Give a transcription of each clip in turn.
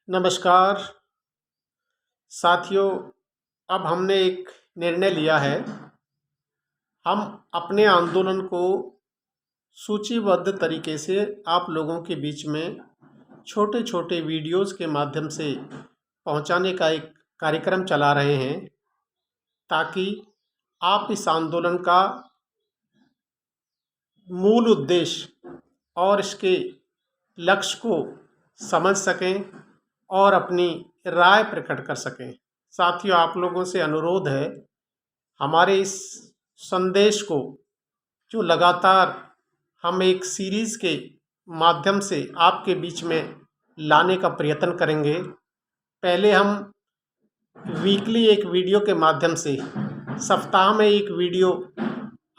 नमस्कार साथियों। अब हमने एक निर्णय लिया है। हम अपने आंदोलन को सूचीबद्ध तरीके से आप लोगों के बीच में छोटे छोटे वीडियोस के माध्यम से पहुंचाने का एक कार्यक्रम चला रहे हैं, ताकि आप इस आंदोलन का मूल उद्देश्य और इसके लक्ष्य को समझ सकें और अपनी राय प्रकट कर सकें। साथियों, आप लोगों से अनुरोध है, हमारे इस संदेश को जो लगातार हम एक सीरीज़ के माध्यम से आपके बीच में लाने का प्रयत्न करेंगे। पहले हम वीकली एक वीडियो के माध्यम से सप्ताह में एक वीडियो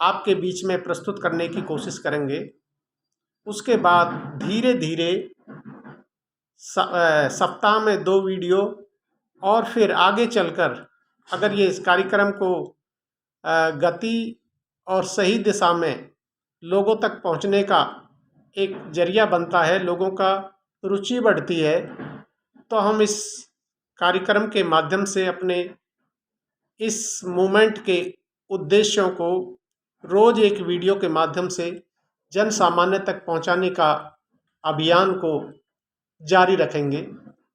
आपके बीच में प्रस्तुत करने की कोशिश करेंगे। उसके बाद धीरे धीरे सप्ताह में 2 वीडियो, और फिर आगे चलकर अगर ये इस कार्यक्रम को गति और सही दिशा में लोगों तक पहुंचने का एक जरिया बनता है, लोगों का रुचि बढ़ती है, तो हम इस कार्यक्रम के माध्यम से अपने इस मूवमेंट के उद्देश्यों को रोज़ एक वीडियो के माध्यम से जन सामान्य तक पहुंचाने का अभियान को जारी रखेंगे।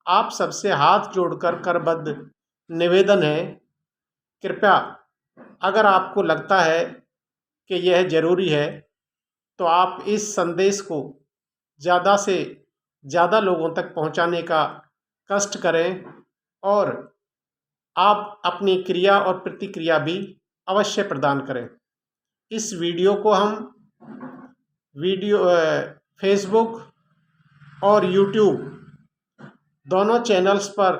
आप सबसे हाथ जोड़कर करबद्ध निवेदन है, कृपया अगर आपको लगता है कि यह ज़रूरी है तो आप इस संदेश को ज़्यादा से ज़्यादा लोगों तक पहुंचाने का कष्ट करें, और आप अपनी क्रिया और प्रतिक्रिया भी अवश्य प्रदान करें। इस वीडियो को हम फेसबुक और यूट्यूब दोनों चैनल्स पर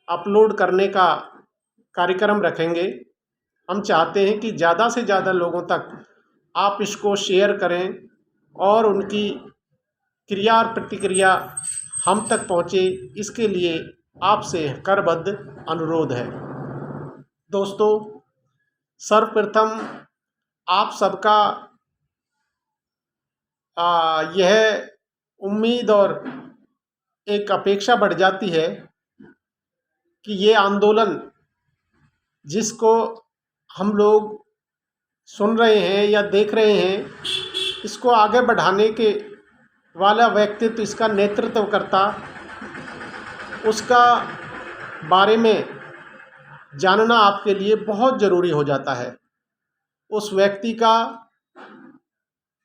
अपलोड करने का कार्यक्रम रखेंगे। हम चाहते हैं कि ज़्यादा से ज़्यादा लोगों तक आप इसको शेयर करें और उनकी क्रिया और प्रतिक्रिया हम तक पहुँचे, इसके लिए आपसे करबद्ध अनुरोध है। दोस्तों, सर्वप्रथम आप सबका यह उम्मीद और एक अपेक्षा बढ़ जाती है कि ये आंदोलन जिसको हम लोग सुन रहे हैं या देख रहे हैं, इसको आगे बढ़ाने के वाला व्यक्तित्व, इसका नेतृत्व करता, उसका बारे में जानना आपके लिए बहुत ज़रूरी हो जाता है। उस व्यक्ति का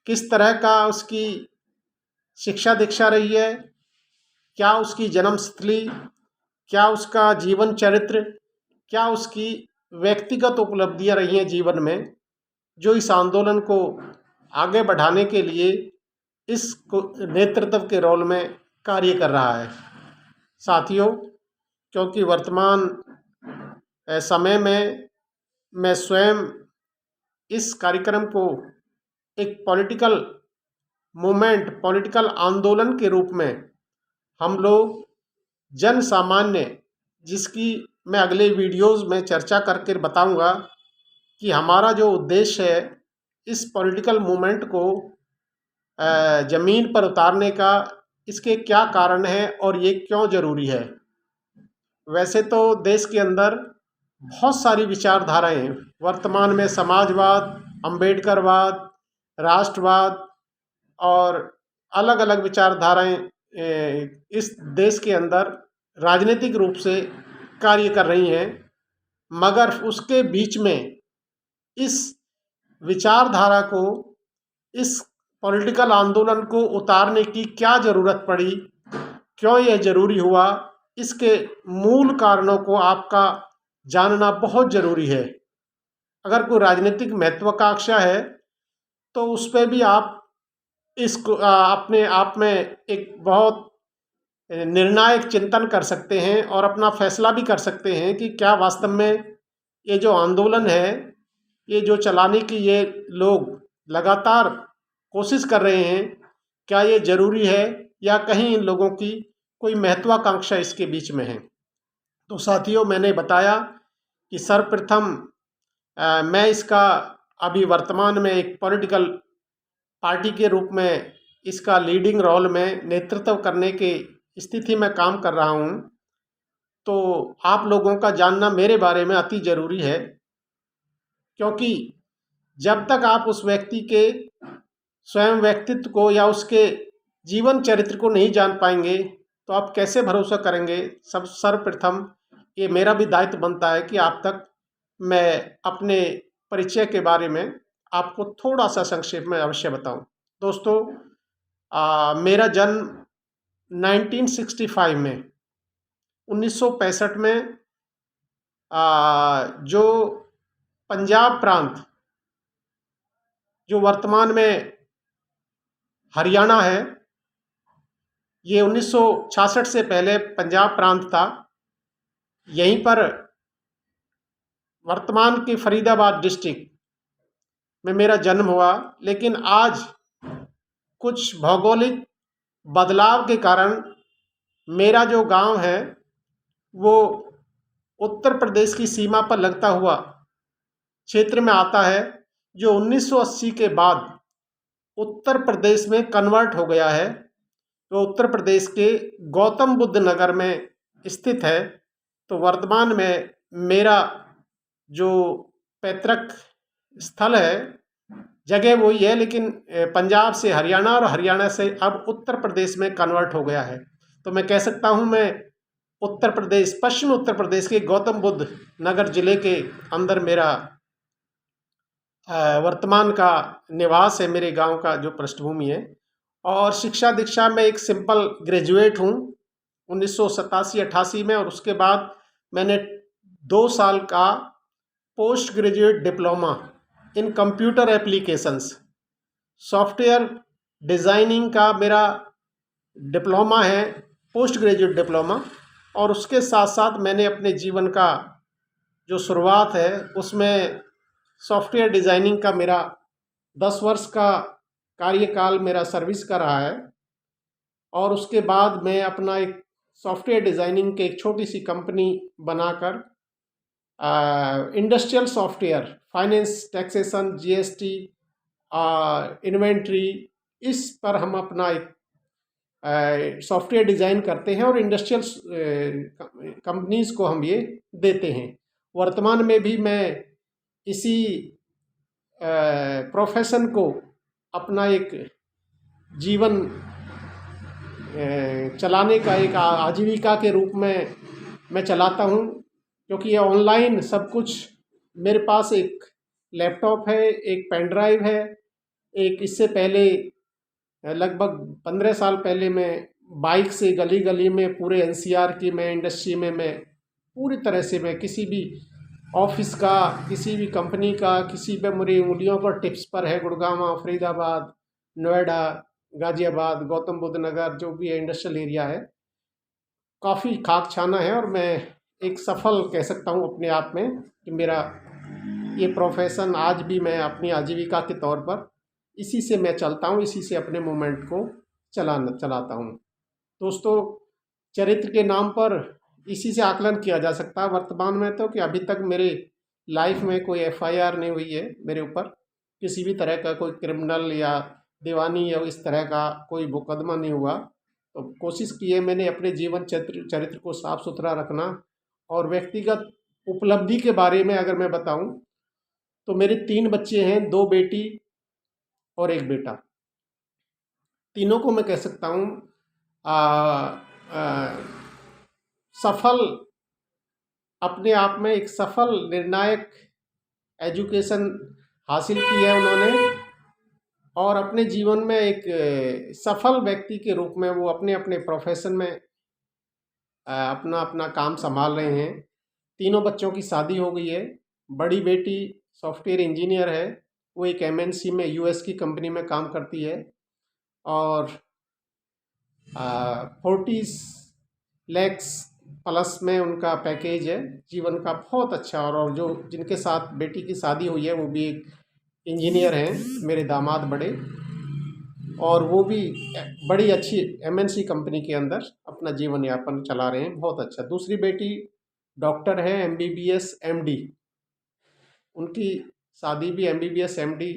किस तरह का उसकी शिक्षा दीक्षा रही है, क्या उसकी जन्मस्थली, क्या उसका जीवन चरित्र, क्या उसकी व्यक्तिगत उपलब्धियां रही हैं जीवन में, जो इस आंदोलन को आगे बढ़ाने के लिए इस नेतृत्व के रोल में कार्य कर रहा है। साथियों, क्योंकि वर्तमान समय में मैं स्वयं इस कार्यक्रम को एक पॉलिटिकल मूवमेंट, पॉलिटिकल आंदोलन के रूप में हम लोग जन सामान्य, जिसकी मैं अगले वीडियोस में चर्चा करके बताऊंगा कि हमारा जो उद्देश्य है इस पॉलिटिकल मूवमेंट को ज़मीन पर उतारने का, इसके क्या कारण है और ये क्यों ज़रूरी है। वैसे तो देश के अंदर बहुत सारी विचारधाराएं हैं वर्तमान में, समाजवाद, अम्बेडकरवाद, राष्ट्रवाद और अलग अलग विचारधाराएं इस देश के अंदर राजनीतिक रूप से कार्य कर रही हैं। मगर उसके बीच में इस विचारधारा को, इस पॉलिटिकल आंदोलन को उतारने की क्या ज़रूरत पड़ी, क्यों यह ज़रूरी हुआ, इसके मूल कारणों को आपका जानना बहुत ज़रूरी है। अगर कोई राजनीतिक महत्वाकांक्षा है तो उस पर भी आप इसको अपने आप में एक बहुत निर्णायक चिंतन कर सकते हैं और अपना फैसला भी कर सकते हैं कि क्या वास्तव में ये जो आंदोलन है, ये जो चलाने की ये लोग लगातार कोशिश कर रहे हैं, क्या ये ज़रूरी है या कहीं इन लोगों की कोई महत्वाकांक्षा इसके बीच में है। तो साथियों, मैंने बताया कि सर्वप्रथम मैं इसका अभी वर्तमान में एक पॉलिटिकल पार्टी के रूप में इसका लीडिंग रोल में नेतृत्व करने के स्थिति में काम कर रहा हूँ, तो आप लोगों का जानना मेरे बारे में अति ज़रूरी है, क्योंकि जब तक आप उस व्यक्ति के स्वयं व्यक्तित्व को या उसके जीवन चरित्र को नहीं जान पाएंगे, तो आप कैसे भरोसा करेंगे। सब सर्वप्रथम ये मेरा भी दायित्व बनता है कि आप तक मैं अपने परिचय के बारे में आपको थोड़ा सा संक्षेप में अवश्य बताऊं। दोस्तों, मेरा जन्म 1965 में 1965 में जो पंजाब प्रांत, जो वर्तमान में हरियाणा है, ये 1966 से पहले पंजाब प्रांत था। यहीं पर वर्तमान के फरीदाबाद डिस्ट्रिक्ट में मेरा जन्म हुआ। लेकिन आज कुछ भौगोलिक बदलाव के कारण मेरा जो गांव है वो उत्तर प्रदेश की सीमा पर लगता हुआ क्षेत्र में आता है, जो 1980 के बाद उत्तर प्रदेश में कन्वर्ट हो गया है। तो उत्तर प्रदेश के गौतम बुद्ध नगर में स्थित है। तो वर्तमान में मेरा जो पैतृक स्थल है, जगह वही है, लेकिन पंजाब से हरियाणा और हरियाणा से अब उत्तर प्रदेश में कन्वर्ट हो गया है। तो मैं कह सकता हूँ मैं उत्तर प्रदेश, पश्चिम उत्तर प्रदेश के गौतम बुद्ध नगर जिले के अंदर मेरा वर्तमान का निवास है, मेरे गांव का जो पृष्ठभूमि है। और शिक्षा दीक्षा में एक सिंपल ग्रेजुएट हूँ 1987-88 में, और उसके बाद मैंने 2 साल का post graduate diploma in computer applications, software designing का मेरा डिप्लोमा है, पोस्ट ग्रेजुएट डिप्लोमा। और उसके साथ साथ मैंने अपने जीवन का जो शुरुआत है उसमें सॉफ्टवेयर डिज़ाइनिंग का मेरा 10 वर्ष का कार्यकाल मेरा सर्विस का रहा है। और उसके बाद मैं अपना एक सॉफ्टवेयर डिज़ाइनिंग के एक छोटी सी कंपनी बनाकर industrial software, finance, taxation, GST, inventory, इस पर हम अपना एक सॉफ्टवेयर डिज़ाइन करते हैं और इंडस्ट्रियल कंपनीज़ को हम ये देते हैं। वर्तमान में भी मैं इसी प्रोफेशन को अपना एक जीवन चलाने का एक आजीविका के रूप में मैं चलाता हूँ, क्योंकि ये ऑनलाइन सब कुछ मेरे पास एक लैपटॉप है, एक पेन ड्राइव है, एक इससे पहले लगभग 15 साल पहले मैं बाइक से गली गली में पूरे एनसीआर की मैं इंडस्ट्री में मैं पूरी तरह से मैं किसी भी ऑफिस का, किसी भी कंपनी का, किसी पे मेरी उंगलियों पर टिप्स पर है, गुड़गांव, फरीदाबाद, नोएडा, गाजियाबाद, गौतम बुद्ध नगर, जो भी है इंडस्ट्रियल एरिया है, काफ़ी खाक छाना है। और मैं एक सफल कह सकता हूँ अपने आप में कि मेरा ये प्रोफेशन आज भी मैं अपनी आजीविका के तौर पर इसी से मैं चलता हूँ, इसी से अपने मूवमेंट को चलाता हूँ। दोस्तों, चरित्र के नाम पर इसी से आकलन किया जा सकता है वर्तमान में तो, कि अभी तक मेरे लाइफ में कोई एफआईआर नहीं हुई है मेरे ऊपर, किसी भी तरह का कोई क्रिमिनल या दीवानी या इस तरह का कोई मुकदमा नहीं हुआ। तो कोशिश की है मैंने अपने जीवन चरित्र को साफ सुथरा रखना। और व्यक्तिगत उपलब्धि के बारे में अगर मैं बताऊं तो मेरे 3 बच्चे हैं, 2 बेटी और 1 बेटा। तीनों को मैं कह सकता हूँ सफल, अपने आप में एक सफल निर्णायक एजुकेशन हासिल की है उन्होंने, और अपने जीवन में एक सफल व्यक्ति के रूप में वो अपने अपने प्रोफेशन में अपना अपना काम संभाल रहे हैं। तीनों बच्चों की शादी हो गई है। बड़ी बेटी सॉफ्टवेयर इंजीनियर है, वो एक एमएनसी में यूएस की कंपनी में काम करती है, और 40 लैक्स प्लस में उनका पैकेज है जीवन का, बहुत अच्छा। और जो जिनके साथ बेटी की शादी हुई है वो भी एक इंजीनियर हैं, मेरे दामाद बड़े, और वो भी बड़ी अच्छी एमएनसी कंपनी के अंदर अपना जीवन यापन चला रहे हैं, बहुत अच्छा। दूसरी बेटी डॉक्टर है, एमबीबीएस एमडी, उनकी शादी भी एमबीबीएस एमडी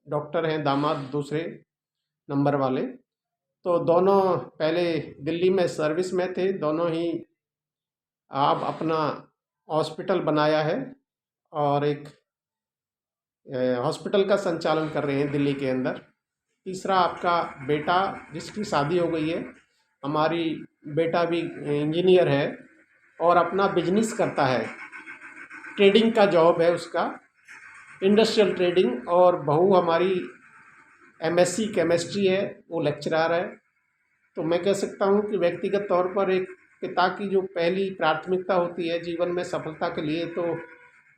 डॉक्टर हैं दामाद दूसरे नंबर वाले। तो दोनों पहले दिल्ली में सर्विस में थे, दोनों ही आप अपना हॉस्पिटल बनाया है और एक हॉस्पिटल का संचालन कर रहे हैं दिल्ली के अंदर। तीसरा आपका बेटा जिसकी शादी हो गई है, हमारी बेटा भी इंजीनियर है और अपना बिजनेस करता है, ट्रेडिंग का जॉब है उसका, इंडस्ट्रियल ट्रेडिंग। और बहू हमारी एमएससी केमिस्ट्री है, वो लेक्चरर है। तो मैं कह सकता हूँ कि व्यक्तिगत तौर पर एक पिता की जो पहली प्राथमिकता होती है जीवन में सफलता के लिए, तो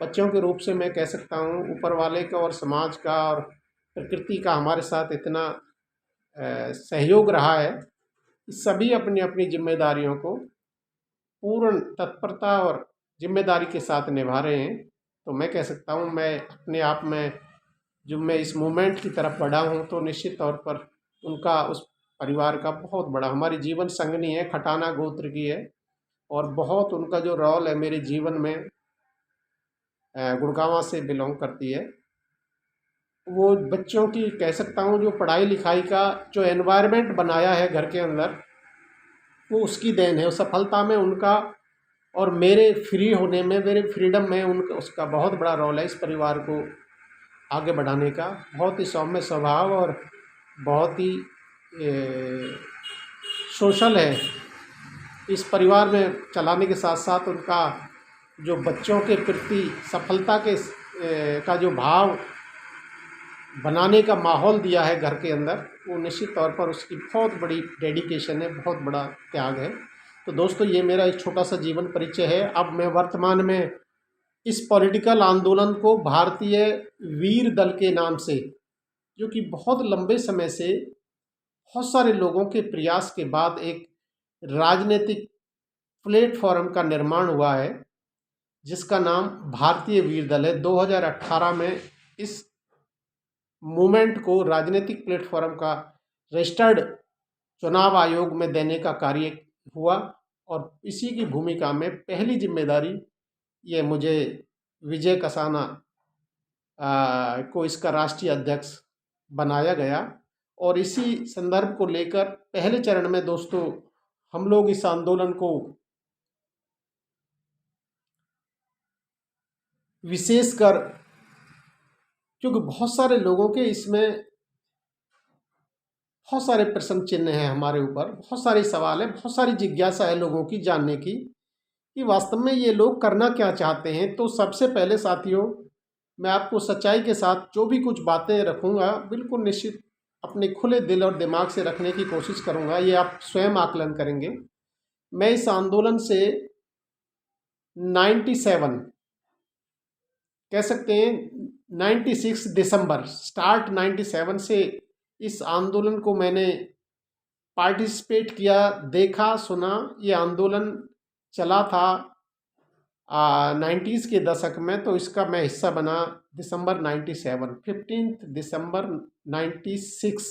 बच्चों के रूप से मैं कह सकता हूँ ऊपर वाले का और समाज का और प्रकृति का हमारे साथ इतना सहयोग रहा है कि सभी अपनी अपनी जिम्मेदारियों को पूर्ण तत्परता और जिम्मेदारी के साथ निभा रहे हैं। तो मैं कह सकता हूँ मैं अपने आप में जो मैं इस मूवमेंट की तरफ बढ़ा हूँ, तो निश्चित तौर पर उनका, उस परिवार का बहुत बड़ा, हमारी जीवन संगनी है, खटाना गोत्र की है और बहुत उनका जो रोल है मेरे जीवन में, गुड़गांव से बिलोंग करती है। वो बच्चों की कह सकता हूँ जो पढ़ाई लिखाई का जो एनवायरनमेंट बनाया है घर के अंदर, वो उसकी देन है। उस सफलता में उनका और मेरे फ्री होने में, मेरे फ्रीडम में उनका, उसका बहुत बड़ा रोल है इस परिवार को आगे बढ़ाने का। बहुत ही सौम्य स्वभाव और बहुत ही सोशल है इस परिवार में चलाने के साथ साथ उनका जो बच्चों के प्रति सफलता के का जो भाव बनाने का माहौल दिया है घर के अंदर, वो निश्चित तौर पर उसकी बहुत बड़ी डेडिकेशन है, बहुत बड़ा त्याग है। तो दोस्तों, ये मेरा एक छोटा सा जीवन परिचय है। अब मैं वर्तमान में इस पॉलिटिकल आंदोलन को भारतीय वीर दल के नाम से, जो कि बहुत लंबे समय से बहुत सारे लोगों के प्रयास के बाद एक राजनीतिक प्लेटफॉर्म का निर्माण हुआ है, जिसका नाम भारतीय वीर दल है। 2018 में इस मूवमेंट को राजनीतिक प्लेटफॉर्म का रजिस्टर्ड चुनाव आयोग में देने का कार्य हुआ और इसी की भूमिका में पहली जिम्मेदारी ये मुझे विजय कसाना को इसका राष्ट्रीय अध्यक्ष बनाया गया। और इसी संदर्भ को लेकर पहले चरण में दोस्तों हम लोग इस आंदोलन को विशेषकर, क्योंकि बहुत सारे लोगों के इसमें बहुत सारे प्रश्न चिन्ह हैं हमारे ऊपर, बहुत सारे सवाल हैं, बहुत सारी जिज्ञासा है लोगों की जानने की कि वास्तव में ये लोग करना क्या चाहते हैं। तो सबसे पहले साथियों, मैं आपको सच्चाई के साथ जो भी कुछ बातें रखूँगा, बिल्कुल निश्चित अपने खुले दिल और दिमाग से रखने की कोशिश करूँगा, ये आप स्वयं आकलन करेंगे। मैं इस आंदोलन से 97 कह सकते हैं 96 दिसंबर स्टार्ट, 97 से इस आंदोलन को मैंने पार्टिसिपेट किया, देखा, सुना। ये आंदोलन चला था 90s के दशक में, तो इसका मैं हिस्सा बना दिसंबर 97, 15 दिसंबर 96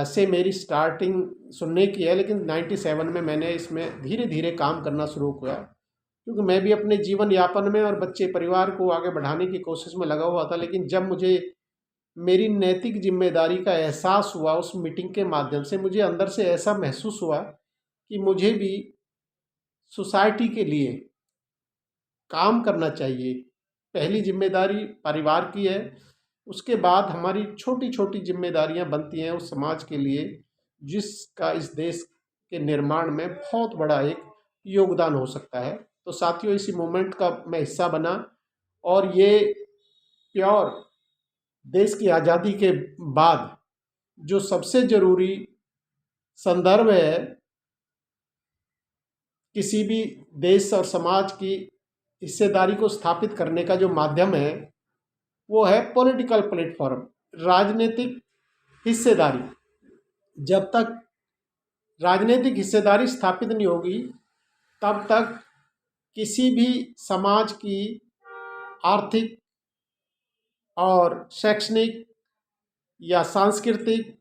से मेरी स्टार्टिंग सुनने की है। लेकिन 97 में मैंने इसमें धीरे धीरे काम करना शुरू किया, क्योंकि मैं भी अपने जीवन यापन में और बच्चे परिवार को आगे बढ़ाने की कोशिश में लगा हुआ था। लेकिन जब मुझे मेरी नैतिक जिम्मेदारी का एहसास हुआ, उस मीटिंग के माध्यम से मुझे अंदर से ऐसा महसूस हुआ कि मुझे भी सोसाइटी के लिए काम करना चाहिए। पहली जिम्मेदारी परिवार की है, उसके बाद हमारी छोटी छोटी जिम्मेदारियां बनती हैं उस समाज के लिए जिसका इस देश के निर्माण में बहुत बड़ा एक योगदान हो सकता है। तो साथियों, इसी मूवमेंट का मैं हिस्सा बना और ये प्योर देश की आज़ादी के बाद जो सबसे ज़रूरी संदर्भ है किसी भी देश और समाज की हिस्सेदारी को स्थापित करने का, जो माध्यम है वो है पॉलिटिकल प्लेटफॉर्म, राजनीतिक हिस्सेदारी। जब तक राजनीतिक हिस्सेदारी स्थापित नहीं होगी, तब तक किसी भी समाज की आर्थिक और शैक्षणिक या सांस्कृतिक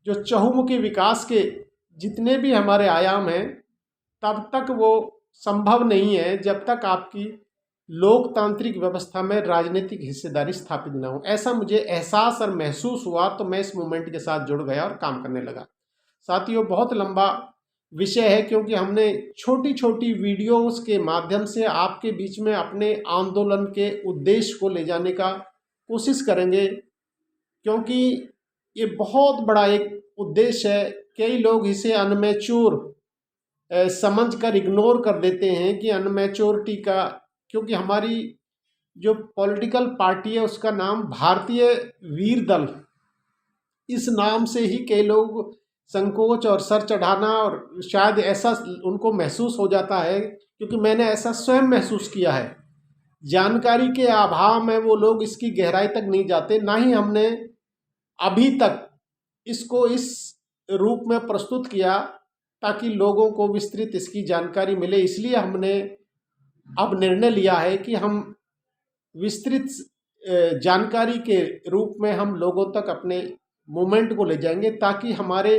जो चहुमुखी विकास के जितने भी हमारे आयाम हैं, तब तक वो संभव नहीं है जब तक आपकी लोकतांत्रिक व्यवस्था में राजनीतिक हिस्सेदारी स्थापित ना हो। ऐसा मुझे एहसास और महसूस हुआ, तो मैं इस मूवमेंट के साथ जुड़ गया और काम करने लगा। साथियों बहुत लंबा विषय है, क्योंकि हमने छोटी छोटी वीडियोस के माध्यम से आपके बीच में अपने आंदोलन के उद्देश्य को ले जाने का कोशिश करेंगे, क्योंकि ये बहुत बड़ा एक उद्देश्य है। कई लोग इसे अनमैच्योर समझ कर इग्नोर कर देते हैं कि अनमैच्योरिटी का, क्योंकि हमारी जो पॉलिटिकल पार्टी है उसका नाम भारतीय वीर दल, इस नाम से ही कई लोग संकोच और सर चढ़ाना, और शायद ऐसा उनको महसूस हो जाता है, क्योंकि मैंने ऐसा स्वयं महसूस किया है। जानकारी के अभाव में वो लोग इसकी गहराई तक नहीं जाते, ना ही हमने अभी तक इसको इस रूप में प्रस्तुत किया ताकि लोगों को विस्तृत इसकी जानकारी मिले। इसलिए हमने अब निर्णय लिया है कि हम विस्तृत जानकारी के रूप में हम लोगों तक अपने मूवमेंट को ले जाएंगे, ताकि हमारे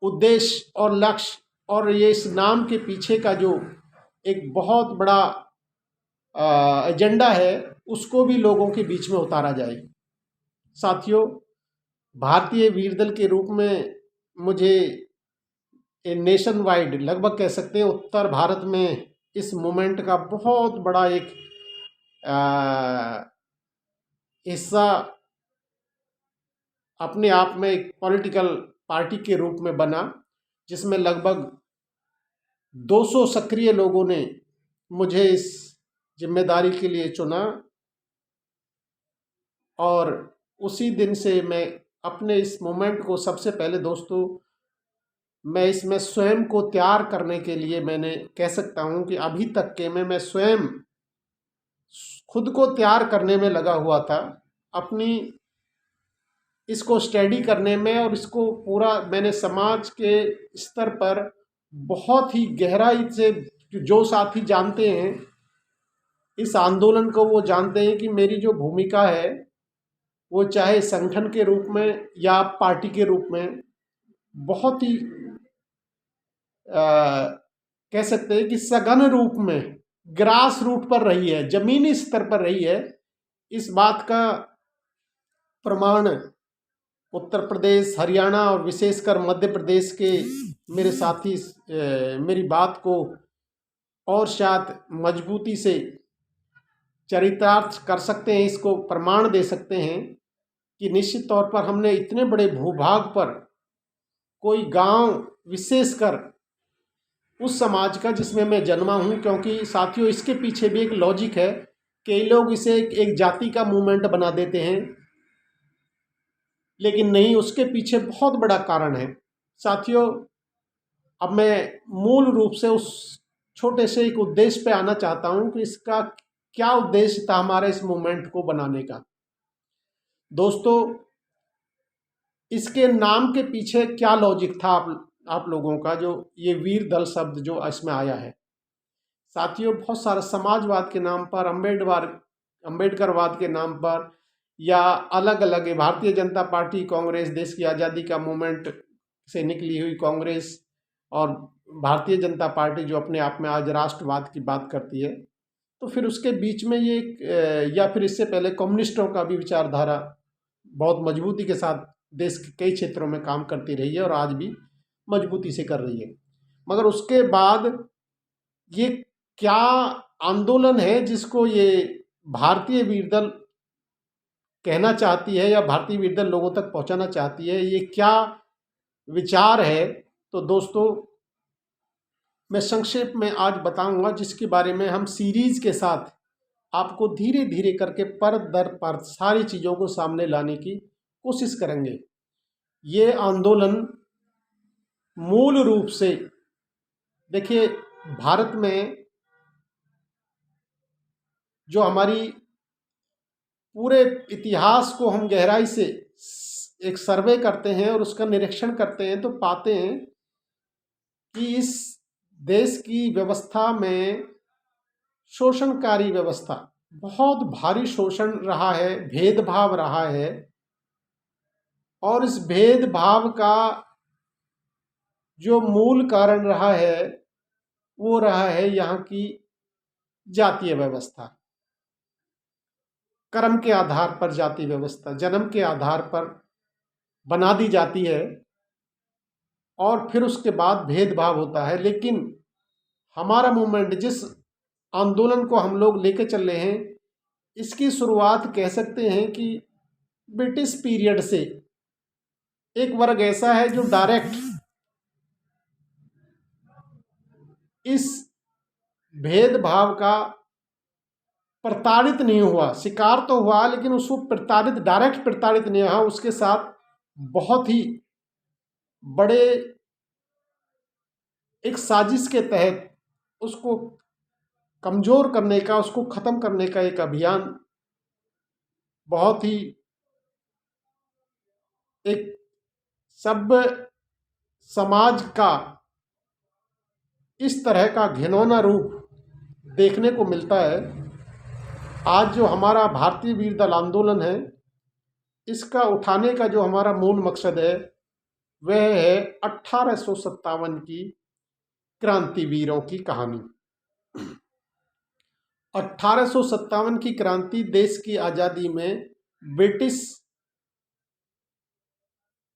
उद्देश्य और लक्ष्य और ये इस नाम के पीछे का जो एक बहुत बड़ा एजेंडा है उसको भी लोगों के बीच में उतारा जाए। साथियों, भारतीय वीर दल के रूप में मुझे नेशन वाइड, लगभग कह सकते हैं उत्तर भारत में, इस मूवमेंट का बहुत बड़ा एक हिस्सा अपने आप में एक पॉलिटिकल पार्टी के रूप में बना, जिसमें लगभग 200 सक्रिय लोगों ने मुझे इस जिम्मेदारी के लिए चुना, और उसी दिन से मैं अपने इस मूवमेंट को, सबसे पहले दोस्तों मैं इसमें स्वयं को तैयार करने के लिए, मैंने कह सकता हूं कि अभी तक के में मैं स्वयं खुद को तैयार करने में लगा हुआ था, अपनी इसको स्टडी करने में, और इसको पूरा मैंने समाज के स्तर पर बहुत ही गहराई से, जो साथी जानते हैं इस आंदोलन को वो जानते हैं कि मेरी जो भूमिका है वो चाहे संगठन के रूप में या पार्टी के रूप में बहुत ही कह सकते हैं कि सघन रूप में ग्रास रूट पर रही है, जमीनी स्तर पर रही है। इस बात का प्रमाण उत्तर प्रदेश, हरियाणा और विशेषकर मध्य प्रदेश के मेरे साथी मेरी बात को और शायद मजबूती से चरितार्थ कर सकते हैं, इसको प्रमाण दे सकते हैं कि निश्चित तौर पर हमने इतने बड़े भूभाग पर कोई गांव, विशेषकर उस समाज का जिसमें मैं जन्मा हूं, क्योंकि साथियों इसके पीछे भी एक लॉजिक है। कई लोग इसे एक जाति का मूवमेंट बना देते हैं, लेकिन नहीं, उसके पीछे बहुत बड़ा कारण है। साथियों, अब मैं मूल रूप से उस छोटे से एक उद्देश्य पे आना चाहता हूं कि इसका क्या उद्देश्य था हमारे इस मूवमेंट को बनाने का। दोस्तों, इसके नाम के पीछे क्या लॉजिक था आप लोगों का, जो ये वीर दल शब्द जो इसमें आया है। साथियों, बहुत सारा समाजवाद के नाम पर, अम्बेडकरवाद के नाम पर, या अलग अलग भारतीय जनता पार्टी, कांग्रेस, देश की आज़ादी का मूवमेंट से निकली हुई कांग्रेस, और भारतीय जनता पार्टी जो अपने आप में आज राष्ट्रवाद की बात करती है, तो फिर उसके बीच में ये या फिर इससे पहले कम्युनिस्टों का भी विचारधारा बहुत मजबूती के साथ देश के कई क्षेत्रों में काम करती रही है और आज भी मजबूती से कर रही है। मगर उसके बाद ये क्या आंदोलन है जिसको ये भारतीय वीर दल कहना चाहती है या भारतीय वीर दल लोगों तक पहुंचाना चाहती है, ये क्या विचार है? तो दोस्तों, मैं संक्षेप में आज बताऊंगा, जिसके बारे में हम सीरीज के साथ आपको धीरे धीरे करके परत दर परत सारी चीज़ों को सामने लाने की कोशिश करेंगे। ये आंदोलन मूल रूप से, देखिए, भारत में जो हमारी पूरे इतिहास को हम गहराई से एक सर्वे करते हैं और उसका निरीक्षण करते हैं, तो पाते हैं कि इस देश की व्यवस्था में शोषणकारी व्यवस्था, बहुत भारी शोषण रहा है, भेदभाव रहा है, और इस भेदभाव का जो मूल कारण रहा है वो रहा है यहाँ की जातीय व्यवस्था। कर्म के आधार पर जातीय व्यवस्था जन्म के आधार पर बना दी जाती है, और फिर उसके बाद भेदभाव होता है। लेकिन हमारा मूवमेंट, जिस आंदोलन को हम लोग लेके चल रहे हैं, इसकी शुरुआत कह सकते हैं कि ब्रिटिश पीरियड से। एक वर्ग ऐसा है जो डायरेक्ट इस भेदभाव का प्रताड़ित नहीं हुआ, शिकार तो हुआ लेकिन उसको प्रताड़ित, डायरेक्ट प्रताड़ित नहीं हुआ। उसके साथ बहुत ही बड़े एक साजिश के तहत उसको कमजोर करने का, उसको खत्म करने का एक अभियान बहुत ही एक सभ्य समाज का इस तरह का घिनौना रूप देखने को मिलता है। आज जो हमारा भारतीय वीर दल आंदोलन है, इसका उठाने का जो हमारा मूल मकसद है वह है 1857 की क्रांतिवीरों की कहानी। 1857 की क्रांति देश की आज़ादी में ब्रिटिश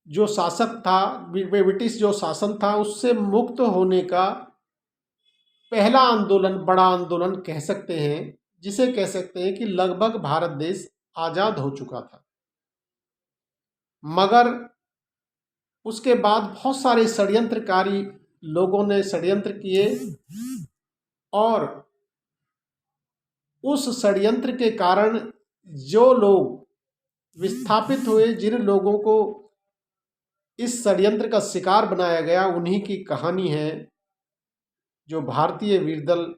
जो शासक था, ब्रिटिश जो शासन था, उससे मुक्त होने का पहला आंदोलन, बड़ा आंदोलन कह सकते हैं, जिसे कह सकते हैं कि लगभग भारत देश आज़ाद हो चुका था। मगर उसके बाद बहुत सारे षड्यंत्रकारी लोगों ने षड्यंत्र किए और उस षड्यंत्र के कारण जो लोग विस्थापित हुए, जिन लोगों को इस षड्यंत्र का शिकार बनाया गया, उन्हीं की कहानी है जो भारतीय वीर दल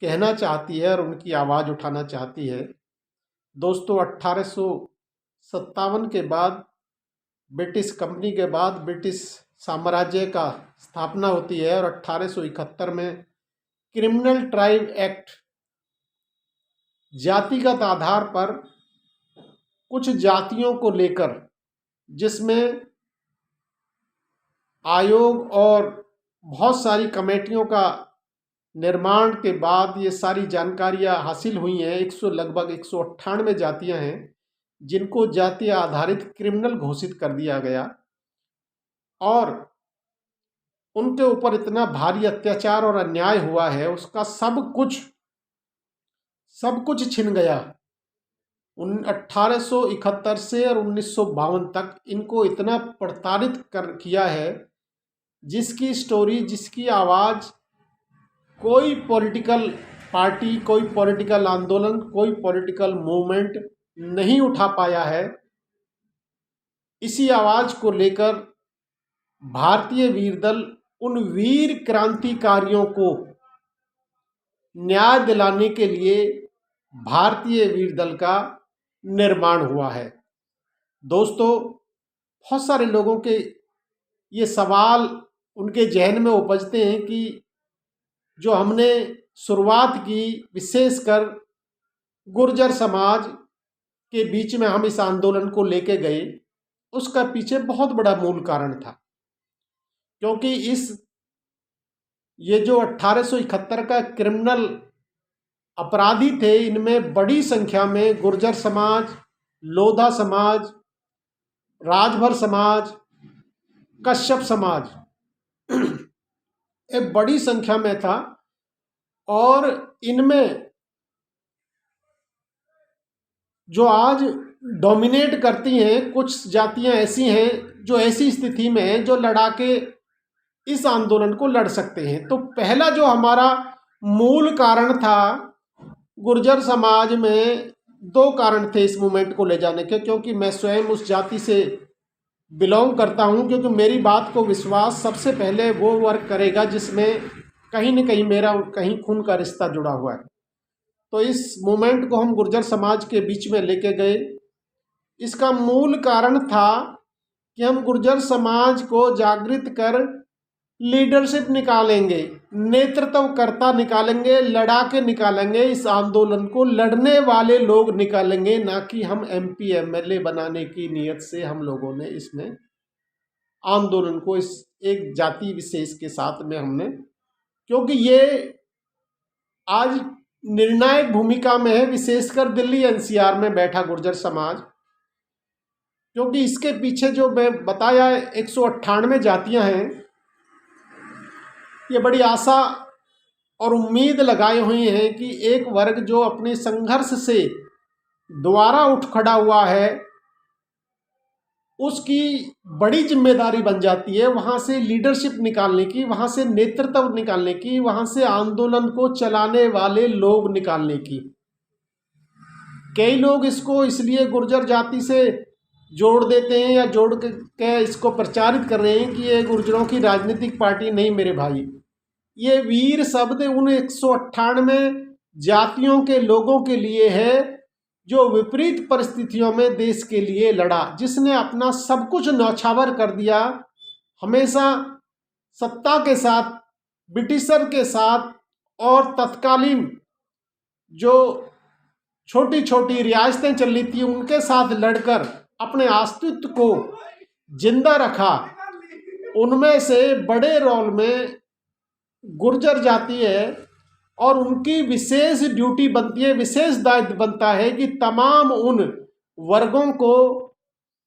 कहना चाहती है और उनकी आवाज़ उठाना चाहती है। दोस्तों, 1857 के बाद, ब्रिटिश कंपनी के बाद ब्रिटिश साम्राज्य का स्थापना होती है और 1871 में क्रिमिनल ट्राइब एक्ट, जातिगत आधार पर कुछ जातियों को लेकर, जिसमें आयोग और बहुत सारी कमेटियों का निर्माण के बाद ये सारी जानकारियां हासिल हुई हैं। लगभग 198 जातियां हैं जिनको जातीय आधारित क्रिमिनल घोषित कर दिया गया और उनके ऊपर इतना भारी अत्याचार और अन्याय हुआ है, उसका सब कुछ छिन गया। 1871 से और 1952 तक इनको इतना प्रताड़ित किया है, जिसकी स्टोरी, जिसकी आवाज़ कोई पॉलिटिकल पार्टी, कोई पॉलिटिकल आंदोलन, कोई पॉलिटिकल मूवमेंट नहीं उठा पाया है। इसी आवाज़ को लेकर भारतीय वीर दल उन वीर क्रांतिकारियों को न्याय दिलाने के लिए भारतीय वीर दल का निर्माण हुआ है। दोस्तों, बहुत सारे लोगों के ये सवाल उनके जहन में उपजते हैं कि जो हमने शुरुआत की, विशेषकर गुर्जर समाज के बीच में हम इस आंदोलन को लेके गए, उसका पीछे बहुत बड़ा मूल कारण था। क्योंकि ये जो 1871 का क्रिमिनल अपराधी थे, इनमें बड़ी संख्या में गुर्जर समाज, लोधा समाज, राजभर समाज, कश्यप समाज एक बड़ी संख्या में था और इनमें जो आज डोमिनेट करती हैं कुछ जातियां ऐसी हैं जो ऐसी स्थिति में हैं जो लड़ा के इस आंदोलन को लड़ सकते हैं। तो पहला जो हमारा मूल कारण था, गुर्जर समाज में दो कारण थे इस मूवमेंट को ले जाने के। क्योंकि मैं स्वयं उस जाति से बिलोंग करता हूं, क्योंकि मेरी बात को विश्वास सबसे पहले वो वर्ग करेगा जिसमें कहीं न कहीं मेरा कहीं खून का रिश्ता जुड़ा हुआ है। तो इस मूवमेंट को हम गुर्जर समाज के बीच में लेके गए। इसका मूल कारण था कि हम गुर्जर समाज को जागृत कर लीडरशिप निकालेंगे, नेतृत्वकर्ता निकालेंगे, लड़ा के निकालेंगे, इस आंदोलन को लड़ने वाले लोग निकालेंगे, ना कि हम MP MLA बनाने की नीयत से हम लोगों ने इसमें आंदोलन को इस एक जाति विशेष के साथ में हमने, क्योंकि ये आज निर्णायक भूमिका में है, विशेषकर दिल्ली NCR में बैठा गुर्जर समाज। क्योंकि इसके पीछे जो मैं बताया 198 जातियां हैं, ये बड़ी आशा और उम्मीद लगाए हुए हैं कि एक वर्ग जो अपने संघर्ष से दोबारा उठ खड़ा हुआ है, उसकी बड़ी जिम्मेदारी बन जाती है वहाँ से लीडरशिप निकालने की, वहाँ से नेतृत्व निकालने की, वहाँ से आंदोलन को चलाने वाले लोग निकालने की। कई लोग इसको इसलिए गुर्जर जाति से जोड़ देते हैं या जोड़ के इसको प्रचारित कर रहे हैं कि ये गुर्जरों की राजनीतिक पार्टी। नहीं मेरे भाई, ये वीर शब्द उन 198 जातियों के लोगों के लिए है जो विपरीत परिस्थितियों में देश के लिए लड़ा, जिसने अपना सब कुछ न्यौछावर कर दिया। हमेशा सत्ता के साथ, ब्रिटिशर के साथ और तत्कालीन जो छोटी छोटी रियासतें चल रही थी उनके साथ लड़कर अपने अस्तित्व को जिंदा रखा। उनमें से बड़े रोल में गुर्जर जाति है और उनकी विशेष ड्यूटी बनती है, विशेष दायित्व बनता है कि तमाम उन वर्गों को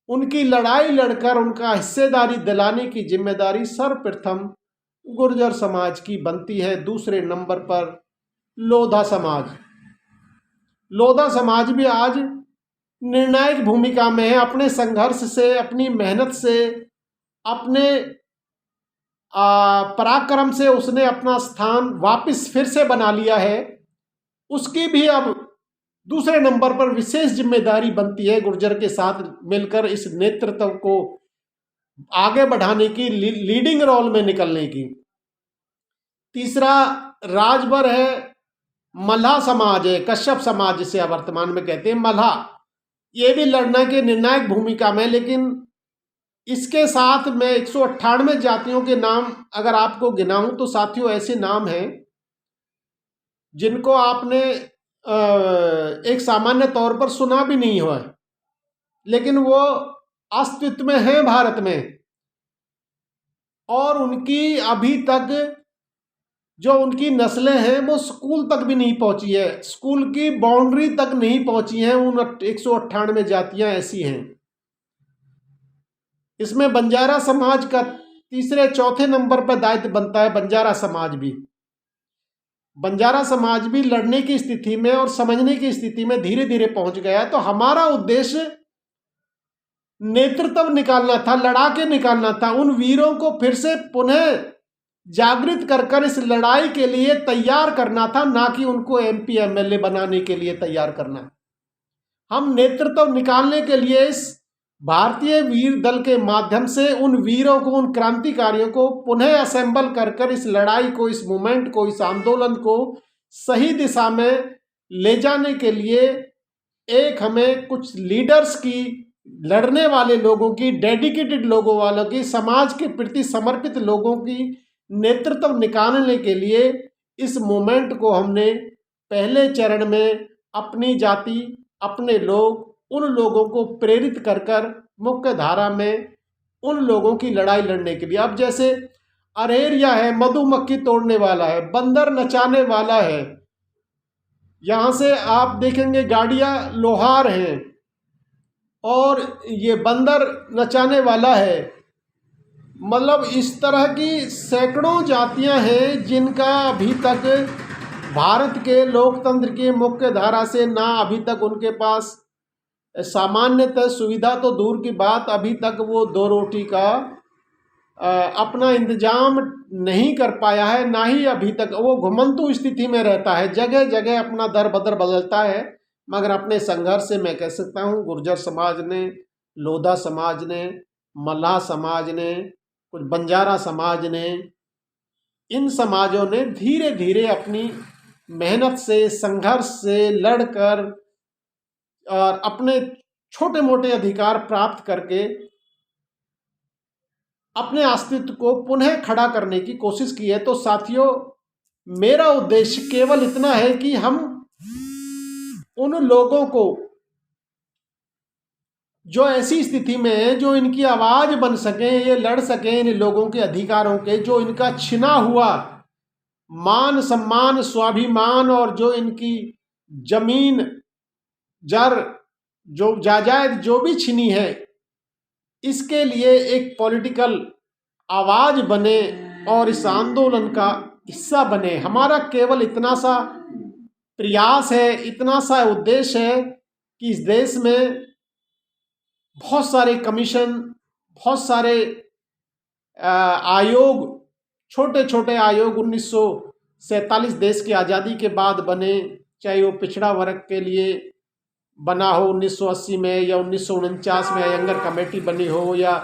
उनकी लड़ाई लड़कर उनका हिस्सेदारी दिलाने की जिम्मेदारी सर्वप्रथम गुर्जर समाज की बनती है। दूसरे नंबर पर लोधा समाज। लोधा समाज भी आज निर्णायक भूमिका में है। अपने संघर्ष से, अपनी मेहनत से, अपने पराक्रम से उसने अपना स्थान वापस फिर से बना लिया है। उसकी भी अब दूसरे नंबर पर विशेष जिम्मेदारी बनती है गुर्जर के साथ मिलकर इस नेतृत्व को आगे बढ़ाने की, लीडिंग रोल में निकलने की। तीसरा राजभर है, मल्हा समाज है, कश्यप समाज जिसे वर्तमान में कहते हैं मल्हा। ये भी लड़ना के निर्णायक भूमिका में, लेकिन इसके साथ मैं 198 जातियों के नाम अगर आपको गिनाऊं तो साथियों ऐसे नाम हैं जिनको आपने एक सामान्य तौर पर सुना भी नहीं हुआ है, लेकिन वो अस्तित्व में हैं भारत में। और उनकी अभी तक जो उनकी नस्लें हैं वो स्कूल तक भी नहीं पहुंची है, स्कूल की बाउंड्री तक नहीं पहुंची हैं। उन 198 जातियां ऐसी हैं। इसमें बंजारा समाज का तीसरे चौथे नंबर पर दायित्व बनता है। बंजारा समाज भी लड़ने की स्थिति में और समझने की स्थिति में धीरे धीरे पहुंच गया। तो हमारा उद्देश्य नेतृत्व निकालना था, लड़ा के निकालना था, उन वीरों को फिर से पुनः जागृत कर इस लड़ाई के लिए तैयार करना था, ना कि उनको MP MLA बनाने के लिए तैयार करना। हम नेतृत्व निकालने के लिए इस भारतीय वीर दल के माध्यम से उन वीरों को, उन क्रांतिकारियों को पुनः असेंबल कर इस लड़ाई को, इस मूवमेंट को, इस आंदोलन को सही दिशा में ले जाने के लिए एक हमें कुछ लीडर्स की, लड़ने वाले लोगों की, डेडिकेटेड लोगों वालों की, समाज के प्रति समर्पित लोगों की नेतृत्व निकालने के लिए इस मूवमेंट को हमने पहले चरण में अपनी जाति, अपने लोग, उन लोगों को प्रेरित कर मुख्य धारा में उन लोगों की लड़ाई लड़ने के लिए। अब जैसे अरेरिया है, मधुमक्खी तोड़ने वाला है, बंदर नचाने वाला है, यहाँ से आप देखेंगे गाड़ियाँ लोहार हैं और ये बंदर नचाने वाला है। मतलब इस तरह की सैकड़ों जातियां हैं जिनका अभी तक भारत के लोकतंत्र की मुख्य धारा से ना अभी तक उनके पास सामान्यतः सुविधा तो दूर की बात, अभी तक वो दो रोटी का अपना इंतजाम नहीं कर पाया है, ना ही अभी तक वो घुमंतु स्थिति में रहता है, जगह जगह अपना दर बदर बदलता है। मगर अपने संघर्ष से मैं कह सकता हूँ गुर्जर समाज ने, लोधा समाज ने, मल्लाह समाज ने, कुछ बंजारा समाज ने, इन समाजों ने धीरे धीरे अपनी मेहनत से, संघर्ष से लड़कर और अपने छोटे मोटे अधिकार प्राप्त करके अपने अस्तित्व को पुनः खड़ा करने की कोशिश की है। तो साथियों, मेरा उद्देश्य केवल इतना है कि हम उन लोगों को जो ऐसी स्थिति में है, जो इनकी आवाज बन सके, ये लड़ सके इन लोगों के अधिकारों के, जो इनका छिना हुआ मान सम्मान, स्वाभिमान और जो इनकी जमीन जर, जो जायदाद जो भी छिनी है, इसके लिए एक पॉलिटिकल आवाज बने, और इस आंदोलन का हिस्सा बने। हमारा केवल इतना सा प्रयास है, इतना सा उद्देश्य है कि इस देश में बहुत सारे कमीशन, बहुत सारे आयोग, छोटे छोटे आयोग 1947 देश की आज़ादी के बाद बने, चाहे वो पिछड़ा वर्ग के लिए बना हो 1980 में, या 1949 में अयंगर कमेटी बनी हो, या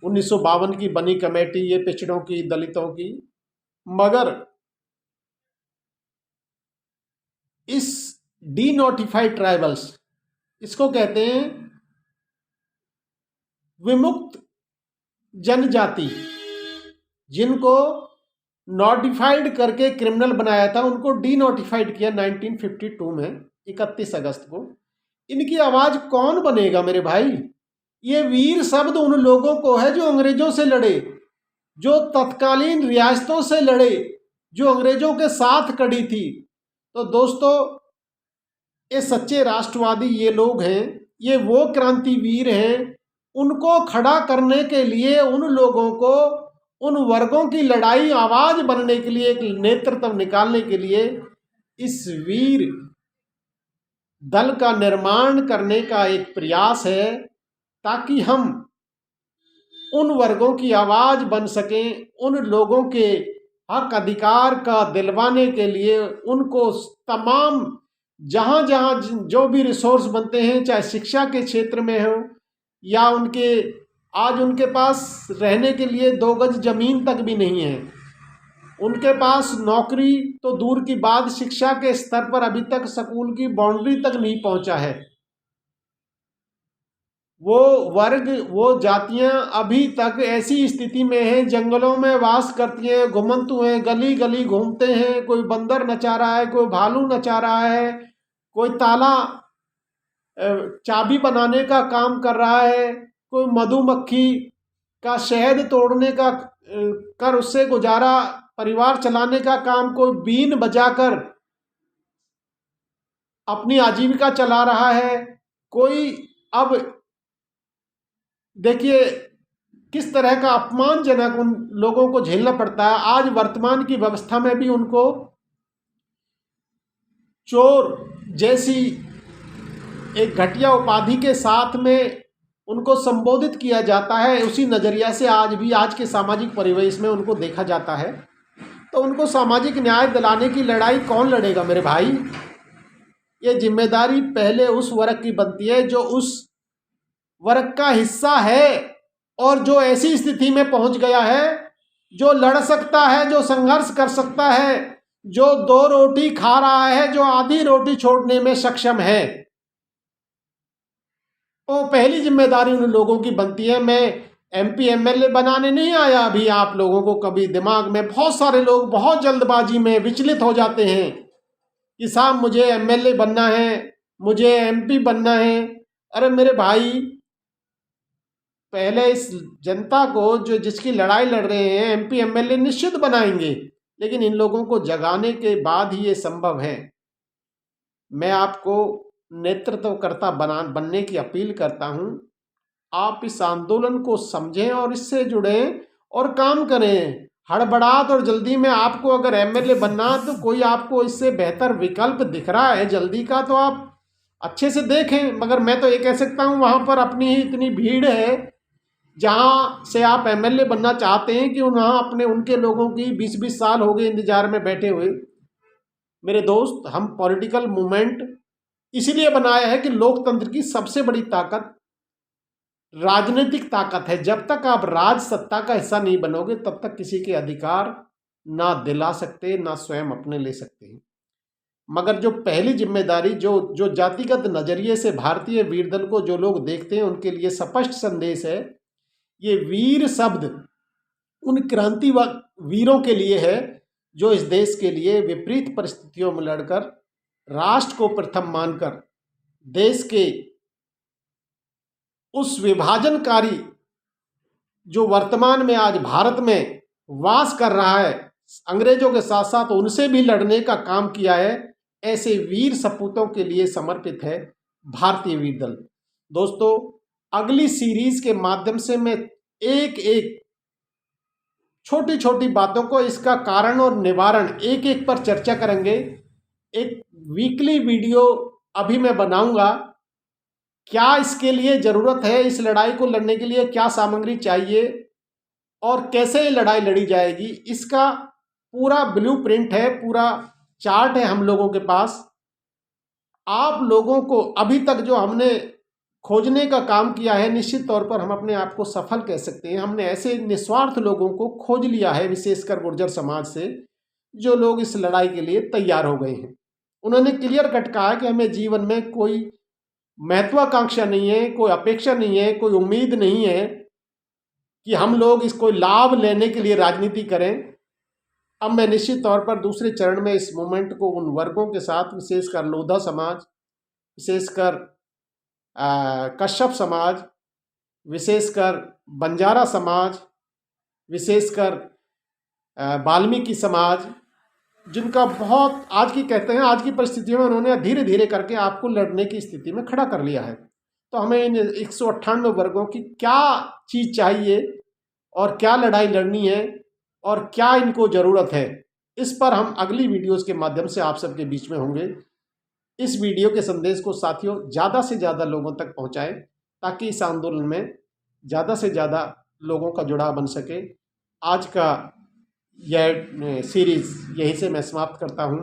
1952 की बनी कमेटी ये पिछड़ों की, दलितों की। मगर इस डी नोटिफाइड ट्राइबल्स, इसको कहते हैं विमुक्त जनजाति, जिनको नोटिफाइड करके क्रिमिनल बनाया था, उनको डी नोटिफाइड किया 1952 में 31 अगस्त को। इनकी आवाज कौन बनेगा मेरे भाई? ये वीर शब्द उन लोगों को है जो अंग्रेजों से लड़े, जो तत्कालीन रियासतों से लड़े, जो अंग्रेजों के साथ कड़ी थी। तो दोस्तों, ये सच्चे राष्ट्रवादी ये लोग हैं, ये वो क्रांतिवीर हैं। उनको खड़ा करने के लिए, उन लोगों को, उन वर्गों की लड़ाई आवाज बनने के लिए, एक नेतृत्व निकालने के लिए इस वीर दल का निर्माण करने का एक प्रयास है, ताकि हम उन वर्गों की आवाज बन सकें, उन लोगों के हक अधिकार का दिलवाने के लिए उनको तमाम जहाँ जहाँ जो भी रिसोर्स बनते हैं, चाहे शिक्षा के क्षेत्र में हो, या आज उनके पास रहने के लिए 2 गज जमीन तक भी नहीं है, उनके पास नौकरी तो दूर की बात, शिक्षा के स्तर पर अभी तक स्कूल की बाउंड्री तक नहीं पहुंचा है। वो वर्ग, वो जातियां अभी तक ऐसी स्थिति में हैं, जंगलों में वास करती हैं, घुमंतु हैं, गली गली घूमते हैं। कोई बंदर नचा रहा है, कोई भालू नचा रहा है, कोई ताला चाबी बनाने का काम कर रहा है, कोई मधुमक्खी का शहद तोड़ने का कर उससे गुजारा, परिवार चलाने का काम, कोई बीन बजाकर अपनी आजीविका चला रहा है, कोई अब देखिए किस तरह का अपमानजनक उन लोगों को झेलना पड़ता है। आज वर्तमान की व्यवस्था में भी उनको चोर जैसी एक घटिया उपाधि के साथ में उनको संबोधित किया जाता है। उसी नज़रिया से आज भी, आज के सामाजिक परिवेश में उनको देखा जाता है। तो उनको सामाजिक न्याय दिलाने की लड़ाई कौन लड़ेगा मेरे भाई? ये जिम्मेदारी पहले उस वर्ग की बनती है जो उस वर्ग का हिस्सा है, और जो ऐसी स्थिति में पहुंच गया है, जो लड़ सकता है, जो संघर्ष कर सकता है, जो 2 रोटी खा रहा है, जो आधी रोटी छोड़ने में सक्षम है। तो पहली जिम्मेदारी उन लोगों की बनती है। मैं MP MLA बनाने नहीं आया अभी। आप लोगों को कभी दिमाग में, बहुत सारे लोग बहुत जल्दबाजी में विचलित हो जाते हैं कि साहब मुझे MLA बनना है, मुझे MP बनना है। अरे मेरे भाई, पहले इस जनता को, जो जिसकी लड़ाई लड़ रहे हैं, MP MLA निश्चित बनाएंगे, लेकिन इन लोगों को जगाने के बाद ही ये संभव है। मैं आपको नेतृत्वकर्ता बनने की अपील करता हूं। आप इस आंदोलन को समझें और इससे जुड़ें और काम करें। हड़बड़ाहट और जल्दी में आपको अगर MLA बनना, तो कोई आपको इससे बेहतर विकल्प दिख रहा है जल्दी का, तो आप अच्छे से देखें। मगर मैं तो ये कह सकता हूँ, वहाँ पर अपनी ही इतनी भीड़ है, जहाँ से आप MLA बनना चाहते हैं, कि वहाँ अपने उनके लोगों की 20-20 साल हो गए इंतजार में बैठे हुए। मेरे दोस्त, हम पॉलिटिकल मूवमेंट इसीलिए बनाया है कि लोकतंत्र की सबसे बड़ी ताकत राजनीतिक ताकत है। जब तक आप राज सत्ता का हिस्सा नहीं बनोगे, तब तक किसी के अधिकार ना दिला सकते, ना स्वयं अपने ले सकते हैं। मगर जो पहली जिम्मेदारी, जो जातिगत नजरिए से भारतीय वीर दल को जो लोग देखते हैं, उनके लिए स्पष्ट संदेश है। ये वीर शब्द उन क्रांति वीरों के लिए है, जो इस देश के लिए विपरीत परिस्थितियों में लड़कर, राष्ट्र को प्रथम मानकर, देश के उस विभाजनकारी जो वर्तमान में आज भारत में वास कर रहा है, अंग्रेजों के साथ साथ उनसे भी लड़ने का काम किया है। ऐसे वीर सपूतों के लिए समर्पित है भारतीय वीर दल। दोस्तों, अगली सीरीज के माध्यम से मैं एक एक छोटी छोटी बातों को, इसका कारण और निवारण एक एक पर चर्चा करेंगे। एक वीकली वीडियो अभी मैं बनाऊंगा, क्या इसके लिए ज़रूरत है, इस लड़ाई को लड़ने के लिए क्या सामग्री चाहिए और कैसे ये लड़ाई लड़ी जाएगी, इसका पूरा ब्लूप्रिंट है, पूरा चार्ट है हम लोगों के पास। आप लोगों को अभी तक जो हमने खोजने का काम किया है, निश्चित तौर पर हम अपने आप को सफल कह सकते हैं। हमने ऐसे निस्वार्थ लोगों को खोज लिया है, विशेषकर गुर्जर समाज से, जो लोग इस लड़ाई के लिए तैयार हो गए हैं। उन्होंने क्लियर कट कहा कि हमें जीवन में कोई महत्वाकांक्षा नहीं है, कोई अपेक्षा नहीं है, कोई उम्मीद नहीं है कि हम लोग इसको लाभ लेने के लिए राजनीति करें। अब मैं निश्चित तौर पर दूसरे चरण में इस मूवमेंट को उन वर्गों के साथ, विशेषकर लोधा समाज, विशेषकर कश्यप समाज, विशेषकर बंजारा समाज, विशेषकर वाल्मीकि समाज, जिनका बहुत आज की कहते हैं आज की परिस्थितियों में उन्होंने धीरे धीरे करके आपको लड़ने की स्थिति में खड़ा कर लिया है। तो हमें इन 198 वर्गों की क्या चीज़ चाहिए और क्या लड़ाई लड़नी है और क्या इनको ज़रूरत है, इस पर हम अगली वीडियोस के माध्यम से आप सबके बीच में होंगे। इस वीडियो के संदेश को साथियों ज़्यादा से ज़्यादा लोगों तक पहुंचाएं, ताकि इस आंदोलन में ज़्यादा से ज़्यादा लोगों का जुड़ाव बन सके। आज का यह सीरीज़ यहीं से मैं समाप्त करता हूं।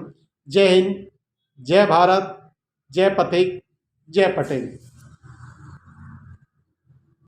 जय हिंद, जय भारत, जय पथिक, जय पटेल।